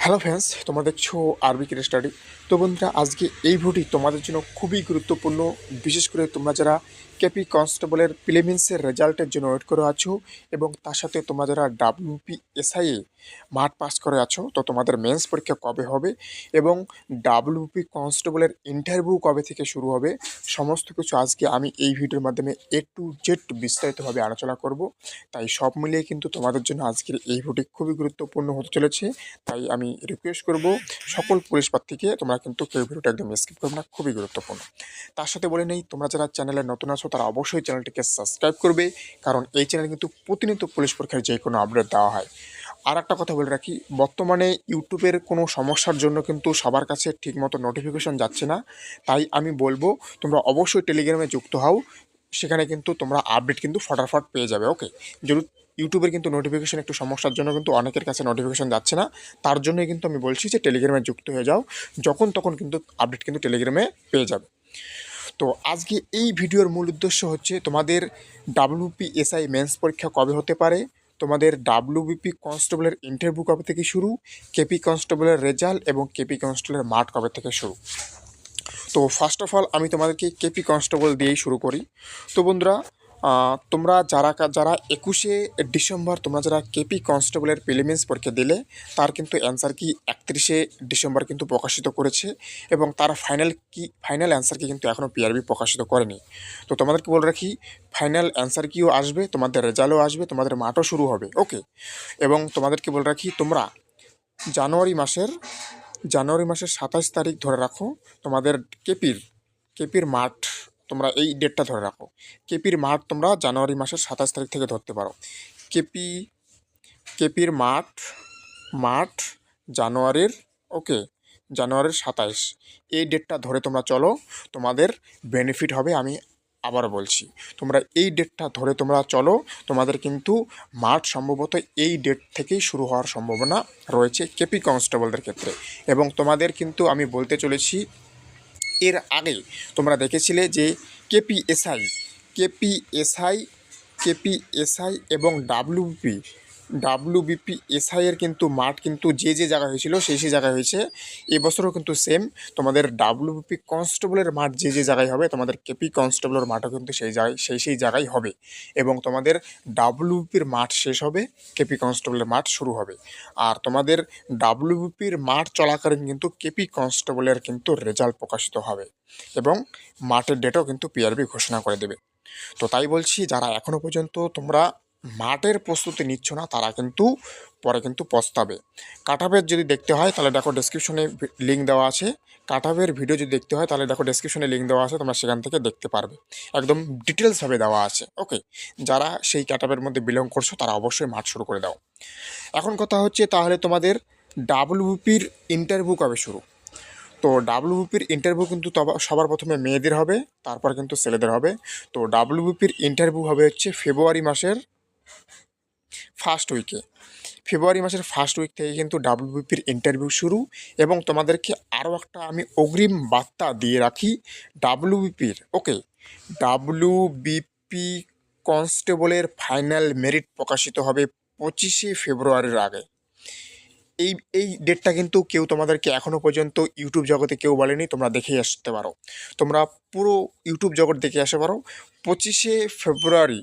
Hello friends, তোমরা দেখছো আরবি কের স্টাডি। তো বন্ধুরা, আজকে এই ভিডিওটি তোমাদের জন্য খুবই গুরুত্বপূর্ণ। বিশেষ করে তোমরা যারা কেপি কনস্টেবলের প্রিলিমিনসের রেজাল্টের জন্য ওয়েট করে আছো এবং তার সাথে তোমরা যারা ডাব্লিউপি এসআইএ মাঠ পাস করে আছো, তো তোমাদের মেন্স পরীক্ষা কবে হবে এবং ডাব্লিউপি কনস্টেবলের ইন্টারভিউ কবে থেকে শুরু হবে, সমস্ত কিছু আজকে আমি এই ভিডিওর মাধ্যমে A to Z বিস্তারিতভাবে আলোচনা করব। তাই সব মিলিয়ে কিন্তু তোমাদের জন্য আজকের এই ভিডিওটি খুবই গুরুত্বপূর্ণ হতে চলেছে। তাই আমি রিকোয়েস্ট করব সকল পুলিশ প্রার্থীকে, তোমরা কিন্তু কেউ ভিডিওটা একদম স্কিপ করবে না, খুবই গুরুত্বপূর্ণ। তার সাথে বলে নেই, তোমরা যারা চ্যানেলে নতুন আছো তারা অবশ্যই চ্যানেলটিকে সাবস্ক্রাইব করবে, কারণ এই চ্যানেলে কিন্তু প্রতিনিয়ত পুলিশ পরীক্ষার যে কোনো আপডেট দেওয়া হয়। আর একটা কথা বলে রাখি, বর্তমানে ইউটিউবের কোনো সমস্যার জন্য কিন্তু সবার কাছে ঠিকমতো নোটিফিকেশন যাচ্ছে না। তাই আমি বলবো তোমরা অবশ্যই টেলিগ্রামে যুক্ত হও, সেখানে কিন্তু তোমরা আপডেট কিন্তু ফটাফট পেয়ে যাবে। ওকে, যদি ইউটিউবের কিন্তু নোটিফিকেশন একটু সমস্যার জন্য কিন্তু অনেকের কাছে নোটিফিকেশন যাচ্ছে না, তার জন্যই কিন্তু আমি বলছি যে টেলিগ্রামে যুক্ত হয়ে যাও, যখন তখন কিন্তু আপডেট কিন্তু টেলিগ্রামে পেয়ে যাবে। তো আজকে এই ভিডিওর মূল উদ্দেশ্য হচ্ছে তোমাদের ডাব্লিউপি এসআই মেন্স পরীক্ষা কবে হতে পারে, তোমাদের ডাব্লিউবিপি কনস্টেবলের ইন্টারভিউ কবে থেকে শুরু, কেপি কনস্টেবলের রেজাল্ট এবং কেপি কনস্টেবলের মাঠ কবে থেকে শুরু। তো ফার্স্ট অফ অল আমি তোমাদেরকে কেপি কনস্টেবল দিয়েই শুরু করি। তো বন্ধুরা, তোমরা যারা যারা 21শে ডিসেম্বর তোমরা যারা কেপি কনস্টেবলের প্রিলিমিন্স পরীক্ষা দিলে, তার কিন্তু অ্যান্সার কি 31শে ডিসেম্বর কিন্তু প্রকাশিত করেছে এবং তার ফাইনাল অ্যান্সার কি কিন্তু এখনও পিআরবি প্রকাশিত করেনি। তো তোমাদেরকে বলে রাখি, ফাইনাল অ্যান্সার কিও আসবে, তোমাদের রেজাল্টও আসবে, তোমাদের মাঠও শুরু হবে। ওকে, এবং তোমাদেরকে বলে রাখি, তোমরা জানুয়ারি মাসের 27 তারিখ ধরে রাখো, তোমাদের কেপির কেপির মাঠ, তোমরা এই ডেটটা ধরে রাখো। কেপির মাঠ তোমরা জানুয়ারি মাসের 27 তারিখ থেকে ধরতে পারো। কেপি কেপির মাঠ মাঠ জানুয়ারির, ওকে, জানুয়ারির 27, এই ডেটটা ধরে তোমরা চলো, তোমাদের বেনিফিট হবে। আমি আবার বলছি, তোমরা এই ডেটটা ধরে তোমরা চলো, তোমাদের কিন্তু মাঠ সম্ভবত এই ডেট থেকেই শুরু হওয়ার সম্ভাবনা রয়েছে কেপি কনস্টেবলদের ক্ষেত্রে। এবং তোমাদের কিন্তু আমি বলতে চলেছি, এর আগে তোমরা দেখেছিলে যে কেপিএসআই কেপিএসআই কেপিএসআই এবং ডাব্লিউবিপি এসআই এর কিন্তু মাঠ কিন্তু যে যে জায়গায় হয়েছিল সেই জায়গায় হয়েছে। এবছরও কিন্তু সেম, তোমাদের ডাব্লিউবিপি কনস্টেবলের মাঠ যে যে জায়গায় হবে, তোমাদের কেপি কনস্টেবলের মাঠও কিন্তু সেই জায়গায় হবে। এবং তোমাদের ডাব্লিউবিপির মাঠ শেষ হবে, কেপি কনস্টেবলের মাঠ শুরু হবে। আর তোমাদের ডাব্লিউবিপির মাঠ চলাকালীন কিন্তু কেপি কনস্টেবলের কিন্তু রেজাল্ট প্রকাশিত হবে এবং মাঠের ডেটও কিন্তু পিআরবি ঘোষণা করে দেবে। তো তাই বলছি, যারা এখনও পর্যন্ত তোমরা মাঠের প্রস্তুতি নিচ্ছ না, তারা কিন্তু পরে কিন্তু পস্তাবে। কাটাবের যদি দেখতে হয় তাহলে দেখো ডেসক্রিপশনে লিঙ্ক দেওয়া আছে, কাটাবের ভিডিও যদি দেখতে হয় তাহলে দেখো ডেসক্রিপশনে লিঙ্ক দেওয়া আছে, তোমরা সেখান থেকে দেখতে পারবে, একদম ডিটেলসভাবে দেওয়া আছে। ওকে, যারা সেই কাটাবের মধ্যে বিলং করছো তারা অবশ্যই মাঠ শুরু করে দাও। এখন কথা হচ্ছে, তাহলে তোমাদের ডাব্লিউপির ইন্টারভিউ কবে শুরু। তো ডাব্লিউবিপির ইন্টারভিউ কিন্তু সবার প্রথমে মেয়েদের হবে, তারপর কিন্তু ছেলেদের হবে। তো ডাব্লিউবিপির ইন্টারভিউ হবে হচ্ছে ফার্স্ট উইকে ফেব্রুয়ারি মাসের ফার্স্ট উইক থেকে কিন্তু ডাব্লিউবিপির ইন্টারভিউ শুরু। এবং তোমাদেরকে আরও একটা আমি অগ্রিম বার্তা দিয়ে রাখি, ডাব্লিউবিপির, ওকে, ডাব্লিউবিপি কনস্টেবলের ফাইনাল মেরিট প্রকাশিত হবে 25শে ফেব্রুয়ারির আগে। এই এই ডেটটা কিন্তু কেউ তোমাদেরকে এখনও পর্যন্ত ইউটিউব জগতে কেউ বলেনি, তোমরা দেখেই আসতে পারো, তোমরা পুরো ইউটিউব জগৎ দেখে আসতে পারো। 25শে ফেব্রুয়ারি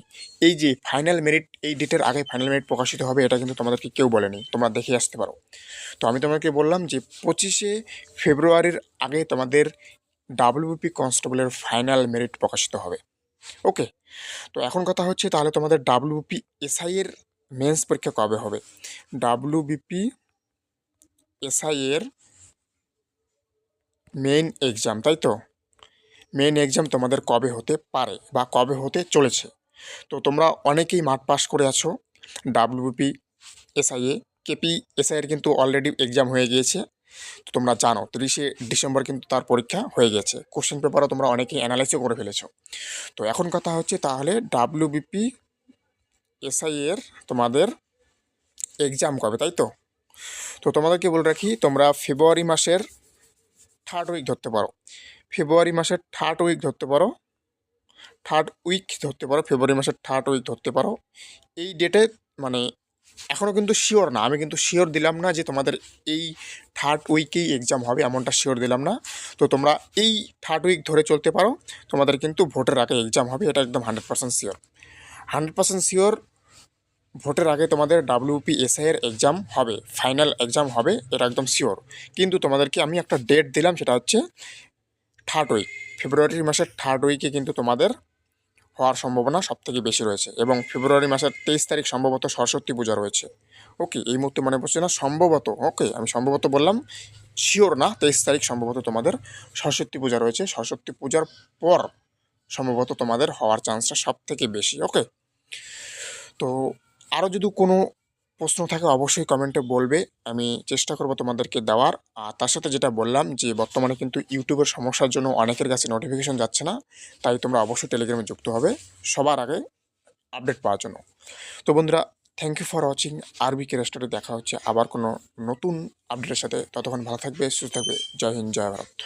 এই যে ফাইনাল মেরিট, এই ডেটের আগে ফাইনাল মেরিট প্রকাশিত হবে, এটা কিন্তু তোমাদেরকে কেউ বলেনি, তোমরা দেখে আসতে পারো। তো আমি তোমাকে বললাম যে 25শে ফেব্রুয়ারির আগে তোমাদের ডাব্লিউপি কনস্টেবলের ফাইনাল মেরিট প্রকাশিত হবে। ওকে, তো এখন কথা হচ্ছে, তাহলে তোমাদের ডাব্লিউপি এসআই এর মেন্স পরীক্ষা কবে হবে। ডাব্লিউবিপি এসআই এর মেইন এক্সাম, তাই তো, মেইন এক্সাম তোমাদের কবে হতে পারে বা কবে হতে চলেছে। তো তোমরা অনেকেই মাঠ পাস করে আছো ডাব্লিউপি এসআইএ, কেপি এসআইয়ের কিন্তু অলরেডি এক্সাম হয়ে গিয়েছে। তো তোমরা জানো 30শে ডিসেম্বর কিন্তু তার পরীক্ষা হয়ে গেছে, কোশ্চেন পেপারও তোমরা অনেকেই অ্যানালাইসও করে ফেলেছো। তো এখন কথা হচ্ছে, তাহলে ডাব্লিউবিপি এসআইয়ের তোমাদের এক্সাম কবে, তাই তো। তো তোমাদেরকে বলে রাখি, তোমরা ফেব্রুয়ারি মাসের থার্ড উইক ধরতে পারো, ফেব্রুয়ারি মাসের থার্ড উইক ধরতে পারো, ফেব্রুয়ারি মাসের থার্ড উইক ধরতে পারো। এই ডেটে মানে এখনও কিন্তু শিওর না, আমি কিন্তু শিওর দিলাম না যে তোমাদের এই থার্ড উইকেই এক্সাম হবে, এমনটা শিওর দিলাম না। তো তোমরা এই থার্ড উইক ধরে চলতে পারো, তোমাদের কিন্তু ভোটের আগে এক্সাম হবে, এটা একদম 100% শিওর। 100% শিওর ভোটের আগে তোমাদের WPSI এর এক্সাম হবে, ফাইনাল এক্সাম হবে, এটা একদম শিওর। কিন্তু তোমাদেরকে আমি একটা ডেট দিলাম, সেটা হচ্ছে থার্ড উইক, ফেব্রুয়ারি মাসের থার্ড উইকে কিন্তু তোমাদের হওয়ার সম্ভাবনা সবথেকে বেশি রয়েছে। এবং ফেব্রুয়ারি মাসের 23 তারিখ সম্ভবত সরস্বতী পূজা রয়েছে। ওকে, এই মুহূর্তে মনে পড়ছে না, সম্ভবত, ওকে আমি সম্ভবত বললাম, শিওর না। 23 তারিখ সম্ভবত তোমাদের সরস্বতী পূজা রয়েছে, সরস্বতী পূজার পর সম্ভবত তোমাদের হওয়ার চান্সটা সব থেকে বেশি। ওকে, তো আরও যদি কোনো প্রশ্ন থাকে অবশ্যই কমেন্টে বলবে, আমি চেষ্টা করব তোমাদেরকে দেওয়ার। আর তার সাথে যেটা বললাম যে বর্তমানে কিন্তু ইউটিউবের সমস্যার জন্য অনেকের কাছে নোটিফিকেশন যাচ্ছে না, তাই তোমরা অবশ্যই টেলিগ্রামে যুক্ত হবে সবার আগে আপডেট পাওয়ার জন্য। তো বন্ধুরা, থ্যাংক ইউ ফর ওয়াচিং আরবিকে রেস্টোরে। দেখা হচ্ছে আবার কোনো নতুন আপডেটের সাথে, ততক্ষণ ভালো থাকবে, সুস্থ থাকবে। জয় হিন্দ, জয় ভারত।